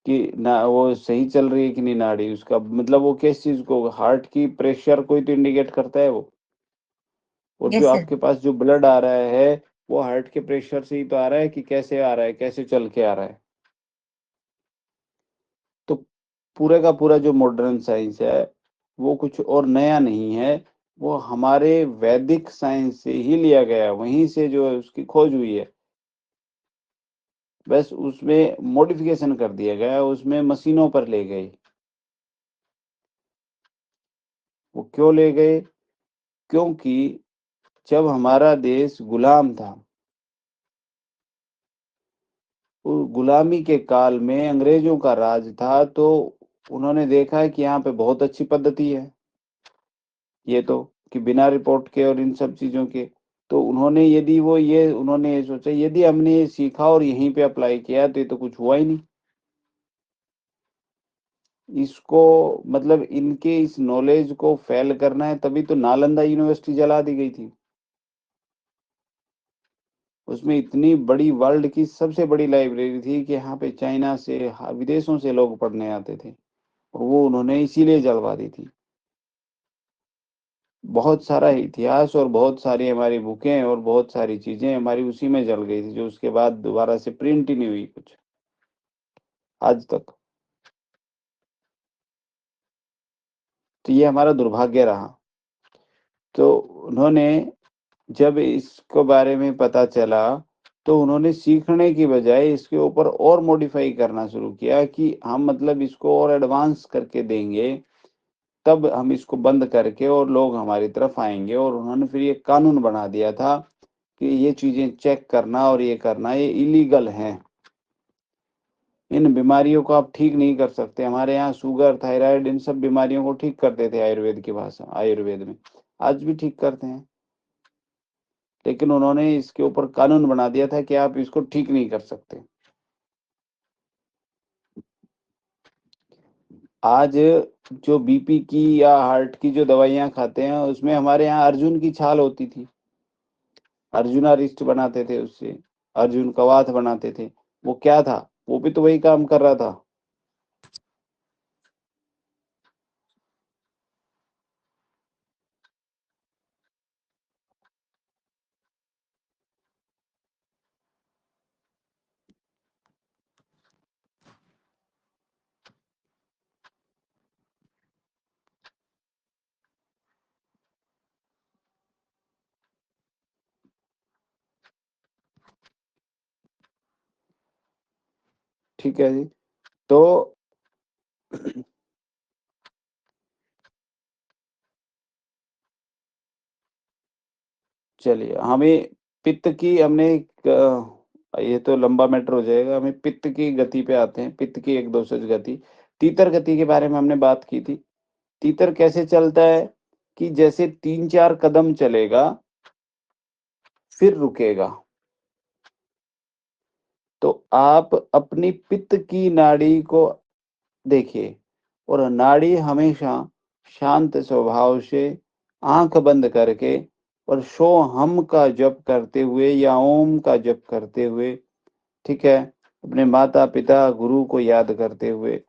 कि ना वो सही चल रही है कि नहीं नाड़ी उसका, मतलब वो किस चीज को, हार्ट की प्रेशर को ही तो इंडिकेट करता है वो। और जो यस सर। आपके पास जो ब्लड आ रहा है वो हार्ट के प्रेशर से ही तो आ रहा है, कि कैसे आ रहा है, कैसे चल के आ रहा है। तो पूरे का पूरा जो मॉडर्न साइंस है वो कुछ और नया नहीं है, वो हमारे वैदिक साइंस से ही लिया गया है, वहीं से जो है उसकी खोज हुई है। बस उसमें मॉडिफिकेशन कर दिया गया, उसमें मशीनों पर ले गए। वो क्यों ले गए? क्योंकि जब हमारा देश गुलाम था, उस गुलामी के काल में अंग्रेजों का राज था, तो उन्होंने देखा है कि यहाँ पे बहुत अच्छी पद्धति है ये तो, कि बिना रिपोर्ट के और इन सब चीजों के। तो उन्होंने यदि वो ये उन्होंने ये सोचा, यदि हमने ये सीखा और यहीं पे अप्लाई किया तो ये तो कुछ हुआ ही नहीं। इसको मतलब इनके इस नॉलेज को फैल करना है, तभी तो नालंदा यूनिवर्सिटी जला दी गई थी। उसमें इतनी बड़ी वर्ल्ड की सबसे बड़ी लाइब्रेरी थी कि यहाँ पे चाइना से, विदेशों से लोग पढ़ने आते थे, और वो उन्होंने इसीलिए जलवा दी थी। बहुत सारा इतिहास और बहुत सारी हमारी बुकें और बहुत सारी चीजें हमारी उसी में जल गई थी, जो उसके बाद दोबारा से प्रिंट ही नहीं हुई कुछ आज तक। तो ये हमारा दुर्भाग्य रहा। तो उन्होंने जब इसके बारे में पता चला, तो उन्होंने सीखने की बजाय इसके ऊपर और मॉडिफाई करना शुरू किया, कि हम मतलब इसको और एडवांस करके देंगे, तब हम इसको बंद करके और लोग हमारी तरफ आएंगे। और उन्होंने फिर ये कानून बना दिया था कि ये चीजें चेक करना और ये करना ये इलीगल है। इन बीमारियों को आप ठीक नहीं कर सकते। हमारे यहाँ शुगर, थायराइड, इन सब बीमारियों को ठीक करते थे आयुर्वेद की भाषा, आयुर्वेद में आज भी ठीक करते हैं। लेकिन उन्होंने इसके ऊपर कानून बना दिया था कि आप इसको ठीक नहीं कर सकते। आज जो बीपी की या हार्ट की जो दवाइयां खाते हैं, उसमें हमारे यहाँ अर्जुन की छाल होती थी, अर्जुना रिस्ट बनाते थे उससे, अर्जुन कवाथ बनाते थे। वो क्या था? वो भी तो वही काम कर रहा था। ठीक है जी। तो चलिए, हमें पित्त की हमने ये तो लंबा मैटर हो जाएगा, हमें पित्त की गति पे आते हैं, पित्त की एक दोषज गति। तीतर गति के बारे में हमने बात की थी। तीतर कैसे चलता है? कि जैसे 3-4 कदम चलेगा फिर रुकेगा। तो आप अपनी पित्त की नाड़ी को देखिए, और नाड़ी हमेशा शांत स्वभाव से आंख बंद करके और शो हम का जप करते हुए या ओम का जप करते हुए, ठीक है, अपने माता पिता गुरु को याद करते हुए,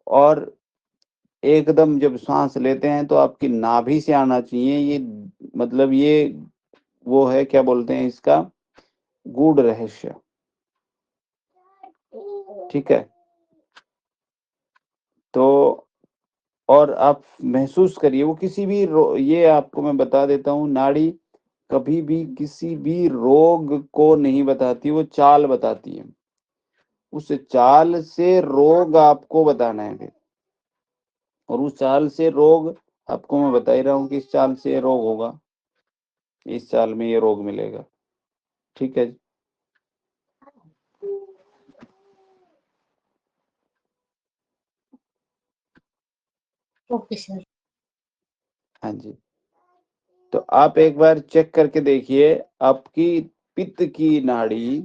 और एकदम जब सांस लेते हैं तो आपकी नाभि से आना चाहिए ये, मतलब ये वो है, क्या बोलते हैं इसका, गूढ़ रहस्य। ठीक है। तो और आप महसूस करिए, वो किसी भी ये आपको मैं बता देता हूँ, नाड़ी कभी भी किसी भी रोग को नहीं बताती, वो चाल बताती है। उस चाल से रोग आपको बताना है फिर, और उस चाल से रोग आपको मैं बता ही रहा हूँ कि इस चाल से ये रोग होगा, इस चाल में ये रोग मिलेगा। ठीक है जी। Okay sir. हाँ जी। तो आप एक बार चेक करके देखिए, आपकी पित्त की नाड़ी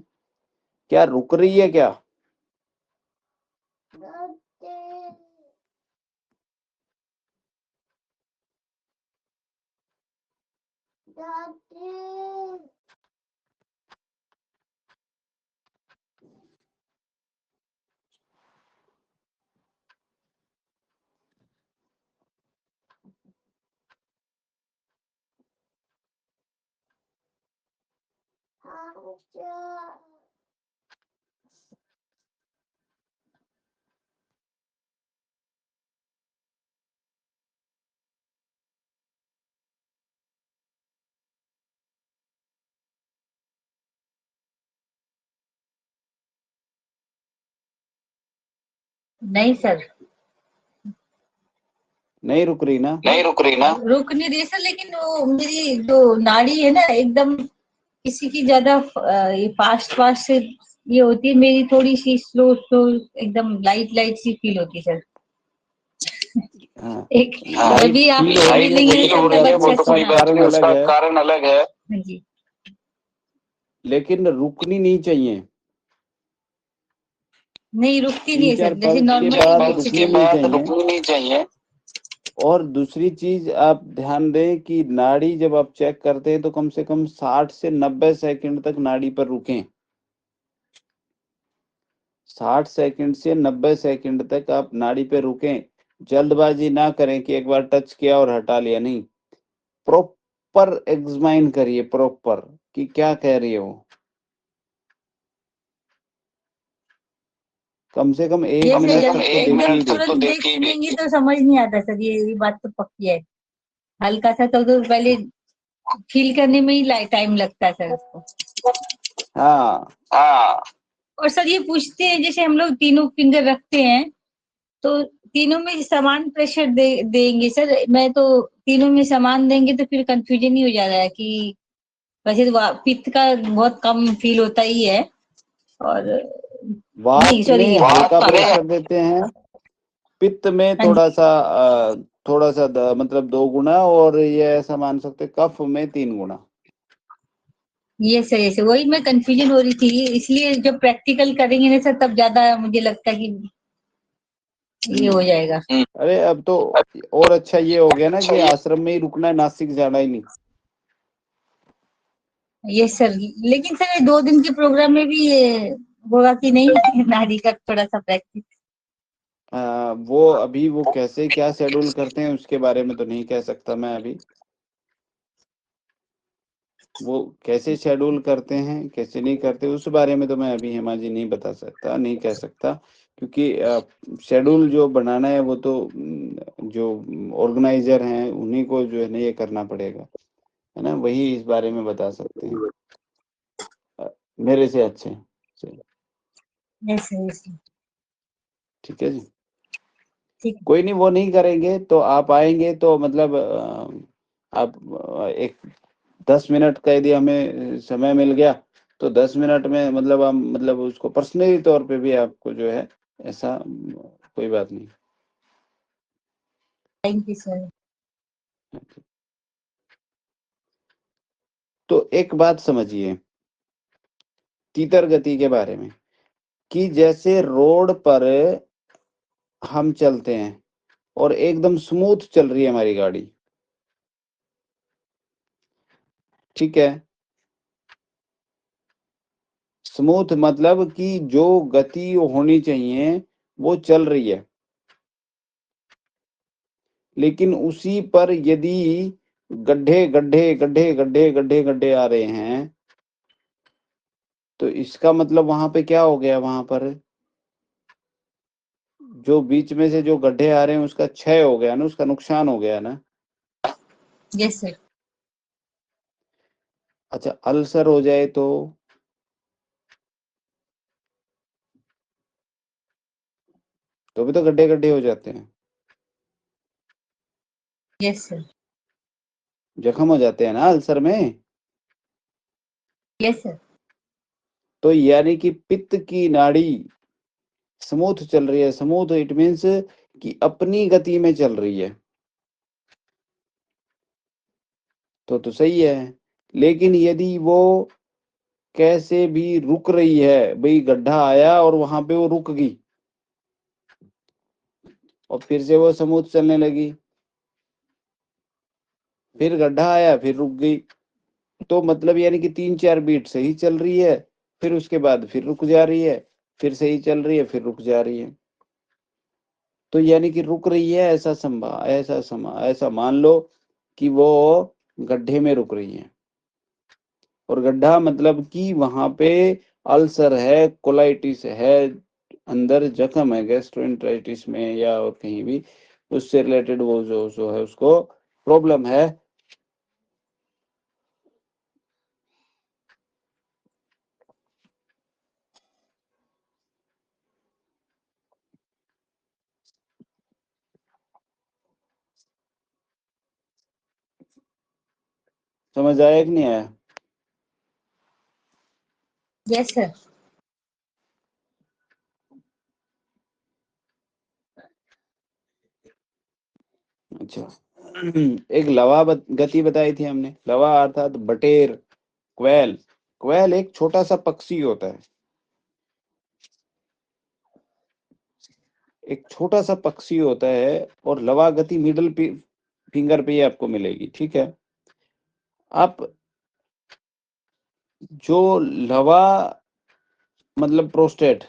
क्या रुक रही है क्या? नहीं सर, नहीं रुक रही ना? रुक नहीं रही सर, लेकिन वो मेरी जो नाड़ी है ना एकदम, किसी की ज्यादा ये फास्ट फास्ट से ये होती है, मेरी थोड़ी सी स्लो स्लो, एकदम लाइट लाइट सी फील होती है सर। हाँ, एक लाइट अभी आप फील हो रही है बोलेंगे वो तब तो अच्छा उसका सुना। कारण अलग है, हाँ जी। लेकिन रुकनी नहीं चाहिए। नहीं रुकती नहीं तीन है चार सर, जैसे पल्स के बाद रुकनी नहीं चाहिए। और दूसरी चीज आप ध्यान दें कि नाड़ी जब आप चेक करते हैं तो कम से कम 60 से 90 सेकंड तक नाड़ी पर रुकें। 60 सेकंड से 90 सेकंड तक आप नाड़ी पे रुकें। जल्दबाजी ना करें कि एक बार टच किया और हटा लिया, नहीं। प्रॉपर एग्जामाइन करिए, प्रॉपर कि क्या कह रही है वो। कम से कम एक ये सर, मिनट जब तक तो एकदम देखिए ही तुरंत देखिए। देख सुनेंगे तो समझ नहीं आता सर, ये बात तो पक्की है। हल्का सा तो पहले फील करने में ही टाइम लगता है सर उसको। हाँ, और सर ये पूछते हैं, जैसे हम लोग तीनों फिंगर रखते हैं तो तीनों में समान प्रेशर देंगे सर? मैं तो तीनों में समान देंगे तो फिर कंफ्यूजन ही हो जा रहा है कि वैसे तो पित्त का बहुत कम फील होता ही है, और नहीं वात सॉरी, में हल्का प्रेशर देते हैं, पित्त में हाँ जी, थोड़ा सा मतलब 2 गुना, और ये ऐसा मान सकते हैं कफ में 3 गुना। ये सही है, वही मैं कंफ्यूजन हो रही थी, इसलिए जब प्रैक्टिकल करेंगे ना सर तब ज्यादा मुझे लगता है कि ये हो जाएगा। अरे अब तो और अच्छा ये हो गया ना कि आश्रम में ही रुकना है, नासिक जाना ही नहीं। ये सर, लेकिन सर ये 2 दिन के प्रोग्राम में भी ये होगा कि नहीं नारी का थोड़ा सा प्रैक्टिस? वो अभी वो कैसे क्या शेड्यूल करते हैं उसके बारे में तो नहीं कह सकता मैं अभी। वो कैसे शेड्यूल करते हैं कैसे नहीं करते उस बारे में तो मैं अभी हेमा जी नहीं बता सकता, नहीं कह सकता, क्योंकि शेड्यूल जो बनाना है वो तो जो ऑर्गेनाइजर हैं उन्हीं को जो है ना ये करना पड़ेगा, है ना, वही इस बारे में बता सकते हैं मेरे से अच्छे से। यस यस, ठीक है जी, ठीक कोई नहीं, वो नहीं करेंगे तो आप आएंगे तो मतलब आप एक 10 मिनट का यदि हमें समय मिल गया तो 10 मिनट में मतलब हम मतलब उसको पर्सनली तौर पे भी आपको जो है ऐसा कोई बात नहीं। Thank you sir. तो एक बात समझिए तीतर गति के बारे में, कि जैसे रोड पर हम चलते हैं और एकदम स्मूथ चल रही है हमारी गाड़ी, ठीक है, स्मूथ मतलब कि जो गति होनी चाहिए वो चल रही है, लेकिन उसी पर यदि गड्ढे गड्ढे गड्ढे गड्ढे गड्ढे गड्ढे आ रहे हैं तो इसका मतलब वहां पे क्या हो गया, वहां पर जो बीच में से जो गड्ढे आ रहे हैं उसका क्षय हो गया ना, उसका नुकसान हो गया ना। Yes sir. अच्छा, अल्सर हो जाए तो भी तो गड्ढे गड्ढे हो जाते हैं, यस सर। जख्म हो जाते हैं ना अल्सर में। Yes sir. तो यानी कि पित्त की नाड़ी स्मूथ चल रही है, स्मूथ इट मीन्स कि अपनी गति में चल रही है, तो सही है। लेकिन यदि वो कैसे भी रुक रही है, भाई गड्ढा आया और वहां पे वो रुक गई और फिर से वो स्मूथ चलने लगी, फिर गड्ढा आया फिर रुक गई, तो मतलब यानी कि 3-4 बीट सही चल रही है, फिर उसके बाद फिर रुक जा रही है, फिर सही चल रही है फिर रुक जा रही है, तो यानी कि रुक रही है, ऐसा मान लो कि वो गड्ढे में रुक रही है। और गड्ढा मतलब कि वहां पे अल्सर है, कोलाइटिस है, अंदर जख्म है गैस्ट्रोएंटेराइटिस में या और कहीं भी, उससे रिलेटेड वो जो है उसको प्रॉब्लम है। समझ आया कि नहीं आया? Yes sir. अच्छा। एक लवा गति बताई थी हमने। लवा अर्थात बटेर, क्वेल। क्वेल एक छोटा सा पक्षी होता है, एक छोटा सा पक्षी होता है, और लवा गति मिडल फिंगर पे ही आपको मिलेगी, ठीक है। आप जो लवा मतलब प्रोस्टेट,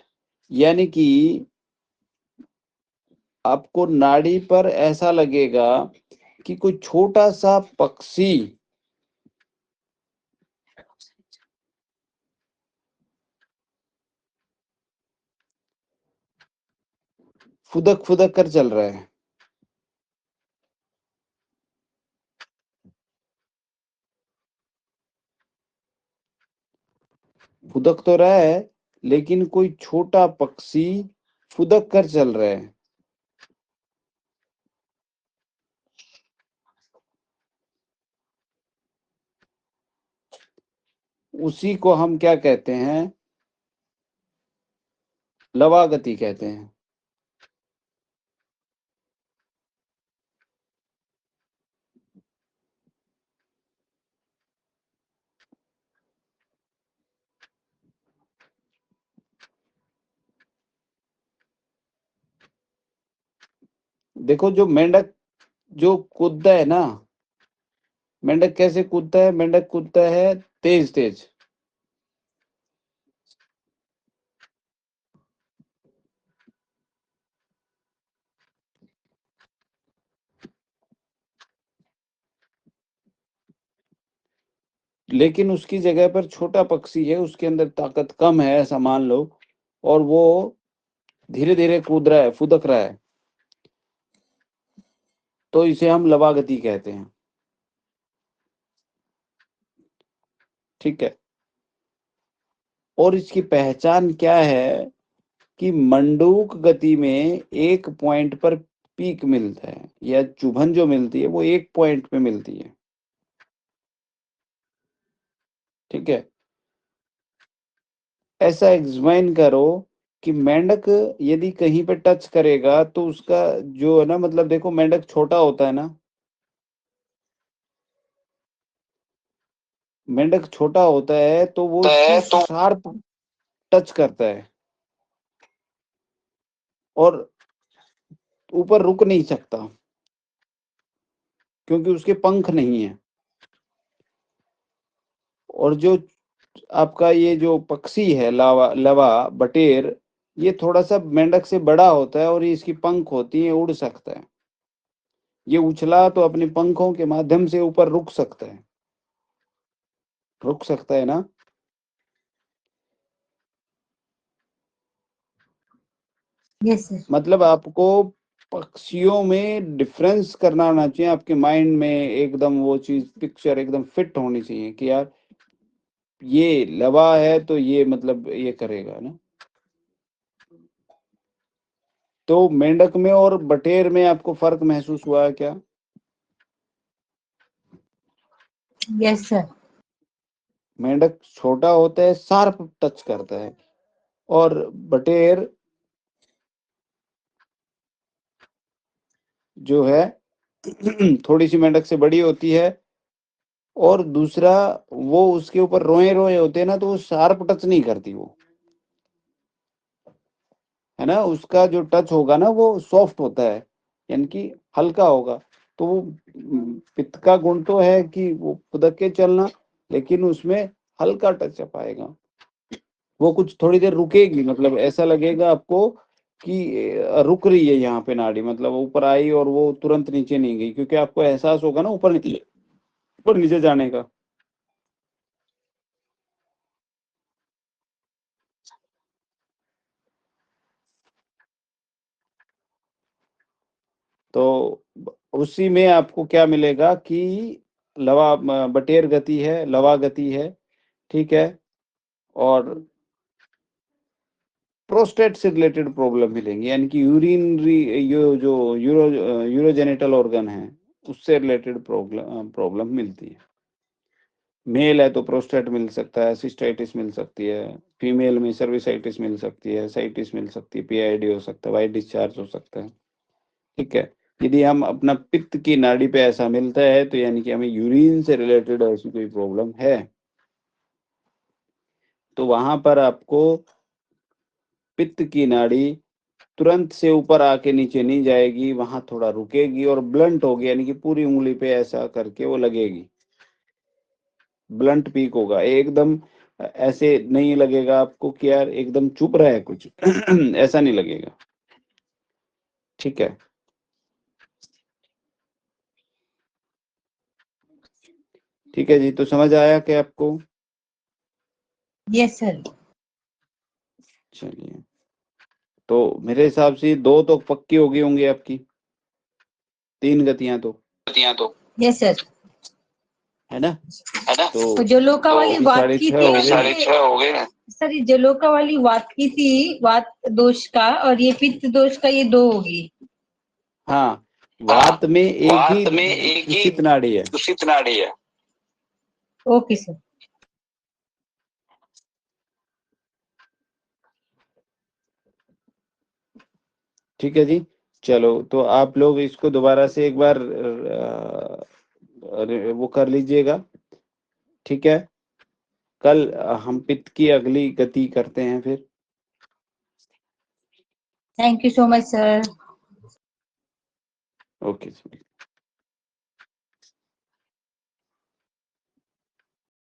यानी कि आपको नाड़ी पर ऐसा लगेगा कि कोई छोटा सा पक्षी फुदक फुदक कर चल रहा है। फुदक तो रहा है, लेकिन कोई छोटा पक्षी फुदक कर चल रहा है। उसी को हम क्या कहते हैं? लवा गति कहते हैं। देखो, जो मेंढक जो कूदता है ना, मेंढक कैसे कूदता है? मेंढक कूदता है तेज तेज, लेकिन उसकी जगह पर छोटा पक्षी है, उसके अंदर ताकत कम है ऐसा मान लो, और वो धीरे धीरे कूद रहा है, फुदक रहा है, तो इसे हम लवा गति कहते हैं, ठीक है। और इसकी पहचान क्या है कि मंडूक गति में एक पॉइंट पर पीक मिलता है, या चुभन जो मिलती है वो एक पॉइंट पे मिलती है, ठीक है। ऐसा एग्जामिन करो कि मेंढक यदि कहीं पे टच करेगा तो उसका जो है ना, मतलब देखो मेंढक छोटा होता है ना, मेंढक छोटा होता है तो वो इसकी तो शार्प टच करता है, और ऊपर रुक नहीं सकता क्योंकि उसके पंख नहीं है। और जो आपका ये जो पक्षी है लावा लवा बटेर, ये थोड़ा सा मेंढक से बड़ा होता है, और ये इसकी पंख होती है, उड़ सकता है। ये उछला तो अपने पंखों के माध्यम से ऊपर रुक सकता है, रुक सकता है ना। Yes sir. मतलब आपको पक्षियों में डिफरेंस करना आना चाहिए, आपके माइंड में एकदम वो चीज पिक्चर एकदम फिट होनी चाहिए कि यार ये लवा है तो ये मतलब ये करेगा ना। तो मेंढक में और बटेर में आपको फर्क महसूस हुआ है क्या? Yes sir. मेंढक छोटा होता है, शार्प टच करता है, और बटेर जो है थोड़ी सी मेंढक से बड़ी होती है, और दूसरा वो उसके ऊपर रोए रोए होते हैं ना, तो वो शार्प टच नहीं करती वो, है ना। उसका जो टच होगा ना वो सॉफ्ट होता है, यानी कि हल्का होगा। तो वो पित्त का गुण तो है कि वो खुदक के चलना, लेकिन उसमें हल्का टच पाएगा। वो कुछ थोड़ी देर रुकेगी, मतलब ऐसा लगेगा आपको कि रुक रही है यहाँ पे नाड़ी, मतलब ऊपर आई और वो तुरंत नीचे नहीं गई, क्योंकि आपको एहसास होगा ना ऊपर नीचे जाने का। तो उसी में आपको क्या मिलेगा कि बटेर गति है, लवा गति है, ठीक है, और प्रोस्टेट से रिलेटेड प्रॉब्लम मिलेंगी, यानी कि यूरोजेनिटल ऑर्गन है उससे रिलेटेड प्रॉब्लम मिलती है। मेल है तो प्रोस्टेट मिल सकता है, सिस्टाइटिस मिल सकती है, फीमेल में सर्विसाइटिस मिल सकती है, साइटिस मिल सकती है, पीआईडी हो सकता है, वाइट डिस्चार्ज हो सकता है, ठीक है। यदि हम अपना पित्त की नाड़ी पे ऐसा मिलता है तो यानी कि हमें यूरिन से रिलेटेड ऐसी कोई प्रॉब्लम है, तो वहां पर आपको पित्त की नाड़ी तुरंत से ऊपर आके नीचे नहीं जाएगी, वहां थोड़ा रुकेगी और ब्लंट होगी, यानी कि पूरी उंगली पे ऐसा करके वो लगेगी, ब्लंट पीक होगा, एकदम ऐसे नहीं लगेगा आपको कि यार एकदम चुप रहा है कुछ ऐसा नहीं लगेगा, ठीक है। ठीक है जी, तो समझ आया क्या आपको? Yes sir. चलिए, तो मेरे हिसाब से 2 तो पक्की हो गई होंगी आपकी, 3 गतियां तो, यस सर। है ना? तो जो लोका वाली अभी बात की 6:30 थी, हो गए। सर ये जो लोका वाली बात की थी, वात दोष का और ये पित्त दोष का, ये 2 होगी। हाँ, वात में एक ही दूषित नाड़ी है। Okay sir. ठीक है जी, चलो तो आप लोग इसको दोबारा से एक बार वो कर लीजिएगा, ठीक है। कल हम पित्त की अगली गति करते हैं फिर। Thank you so much sir. Okay.